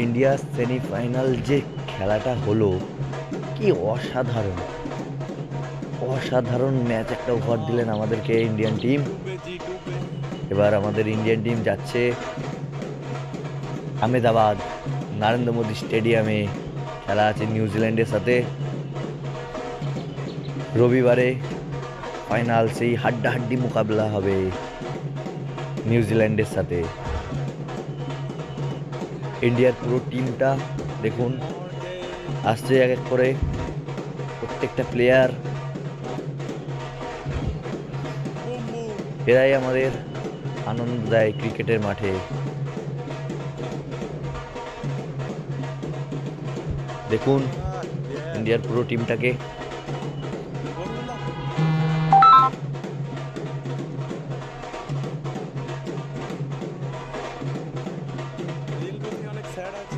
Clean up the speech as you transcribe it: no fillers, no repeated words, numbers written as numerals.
ইন্ডিয়ার সেমিফাইনাল যে খেলাটা হলো, কি অসাধারণ অসাধারণ ম্যাচ একটা উপহার দিলেন আমাদেরকে ইন্ডিয়ান টিম। এবার আমাদের ইন্ডিয়ান টিম যাচ্ছে আহমেদাবাদ নরেন্দ্র মোদী স্টেডিয়ামে। খেলা আছে নিউজিল্যান্ডের সাথে রবিবারে। ফাইনাল, সেই হাড্ডাহাড্ডি মোকাবিলা হবে নিউজিল্যান্ডের সাথে। ইন্ডিয়ার পুরো টিমটা দেখুন আসছে এক এক করে, প্রত্যেকটা প্লেয়ার। এরাই আমাদের আনন্দ দেয় ক্রিকেটের মাঠে। দেখুন ইন্ডিয়ার পুরো টিমটাকে। অনেক স্যাড আছে।